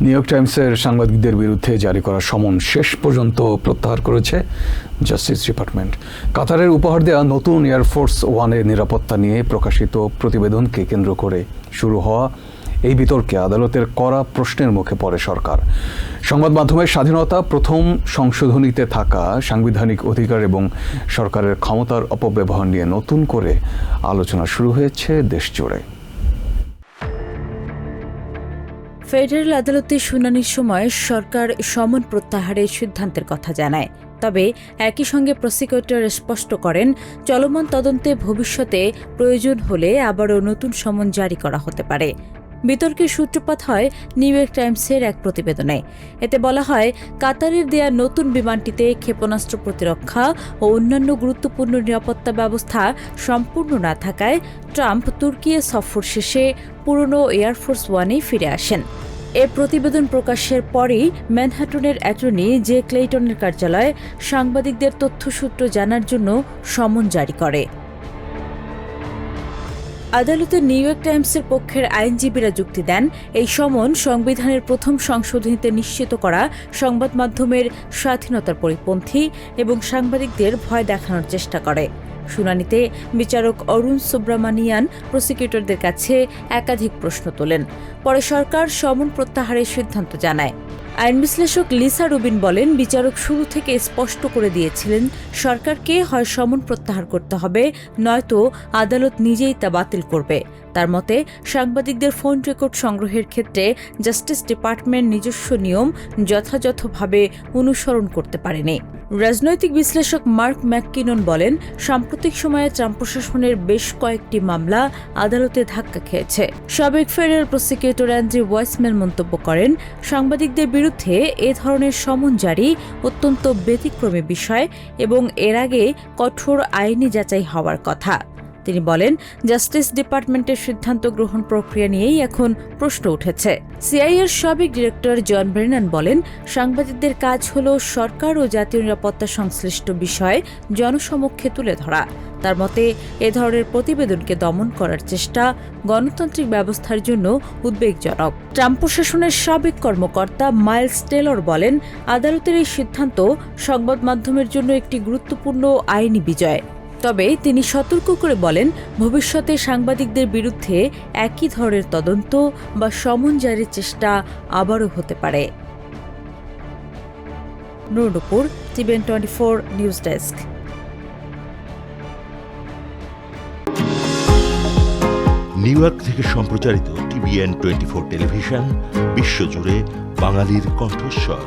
New York টাইমসের সাংবাদিকদের বিরুদ্ধে জারি করা সমন শেষ পর্যন্ত প্রত্যাহার করেছে জাস্টিস ডিপার্টমেন্ট। কাতারের উপহার দেওয়া নতুন এয়ারফোর্স ওয়ানের নিরাপত্তা নিয়ে প্রকাশিত প্রতিবেদনকে কেন্দ্র করে শুরু হওয়া এই বিতর্কে আদালতের কড়া প্রশ্নের মুখে পড়ে সরকার। সংবাদ মাধ্যমের স্বাধীনতা, প্রথম সংশোধনীতে থাকা সাংবিধানিক অধিকার এবং সরকারের ক্ষমতার অপব্যবহার নিয়ে নতুন করে আলোচনা শুরু হয়েছে দেশজুড়ে। ফেডারেল আদালতে শুনানির সময় সরকার সমন প্রত্যাহারের সিদ্ধান্তের কথা জানায়। তবে একই সঙ্গে প্রসিকিউটর স্পষ্ট করেন, চলমান তদন্তে ভবিষ্যতে প্রয়োজন হলে আবারও নতুন সমন জারি করা হতে পারে। বিতর্কের সূত্রপাত হয় নিউ ইয়র্ক টাইমসের এক প্রতিবেদনে। এতে বলা হয়, কাতারের দেয়া নতুন বিমানটিতে ক্ষেপণাস্ত্র প্রতিরক্ষা ও অন্যান্য গুরুত্বপূর্ণ নিরাপত্তা ব্যবস্থা সম্পূর্ণ না থাকায় ট্রাম্প তুর্কি সফর শেষে পুরনো এয়ারফোর্স ওয়ানে ফিরে আসেন। এ প্রতিবেদন প্রকাশের পরই ম্যানহাটনের অ্যাটর্নি জে ক্লেইটনের কার্যালয় সাংবাদিকদের তথ্যসূত্র জানার জন্য সমন জারি করে। আদালতে নিউ ইয়র্ক টাইমসের পক্ষের আইনজীবীরা যুক্তি দেন, এই সমন সংবিধানের প্রথম সংশোধনীতে নিশ্চিত করা সংবাদ মাধ্যমের স্বাধীনতার পরিপন্থী এবং সাংবাদিকদের ভয় দেখানোর চেষ্টা করে। শুনানিতে বিচারক অরুণ সুব্রামানিয়ান প্রসিকিউটরদের কাছে একাধিক প্রশ্ন তোলেন। পরে সরকার সমন প্রত্যাহারের সিদ্ধান্ত জানায়। আইন বিশ্লেষক লিসা রুবিন বলেন, বিচারক শুরু থেকে স্পষ্ট করে দিয়েছিলেন সরকারকে হয় সমন প্রত্যাহার করতে হবে, নয়তো আদালত নিজেই তা বাতিল করবে। তার মতে, সাংবাদিকদের ফোন রেকর্ড সংগ্রহের ক্ষেত্রে জাস্টিস ডিপার্টমেন্ট নিজস্ব নিয়ম যথাযথভাবে অনুসরণ করতে পারেনি। রাজনৈতিক বিশ্লেষক মার্ক ম্যাককিনন বলেন, সাম্প্রতিক সময়ে ট্রাম্প প্রশাসনের বেশ কয়েকটি মামলা আদালতে ধাক্কা খেয়েছে। সাবেক ফেডারেল প্রসিকিউটর অ্যান্ড্রিউ ওয়াইসম্যান মন্তব্য করেন, সাংবাদিকদের বিরুদ্ধে এ ধরনের সমন জারি অত্যন্ত ব্যতিক্রমী বিষয় এবং এর আগে কঠোর আইনি যাচাই হওয়ার কথা। তিনি বলেন, জাস্টিস ডিপার্টমেন্টের সিদ্ধান্ত গ্রহণ প্রক্রিয়া নিয়েই এখন প্রশ্ন উঠেছে। সিআইএর সাবেক ডিরেক্টর জন ব্রেনান বলেন, সাংবাদিকদের কাজ হল সরকার ও জাতীয় নিরাপত্তা সংশ্লিষ্ট বিষয় জনসমক্ষে তুলে ধরা। তার মতে, এ ধরনের প্রতিবেদনকে দমন করার চেষ্টা গণতান্ত্রিক ব্যবস্থার জন্য উদ্বেগজনক। ট্রাম্প প্রশাসনের সাবেক কর্মকর্তা মাইলস টেলর বলেন, আদালতের এই সিদ্ধান্ত সংবাদ মাধ্যমের জন্য একটি গুরুত্বপূর্ণ আইনি বিজয়। তবে তিনি সতর্ক করে বলেন, ভবিষ্যতে সাংবাদিকদের বিরুদ্ধে একই ধরনের তদন্ত বা সমন জারির চেষ্টা আবারও হতে পারে। Nurnupur, TVN 24 news desk. New York থেকে সম্প্রচারিত টিভিএন 24 টেলিভিশন বিশ্বজুড়ে বাঙালির কণ্ঠস্বর।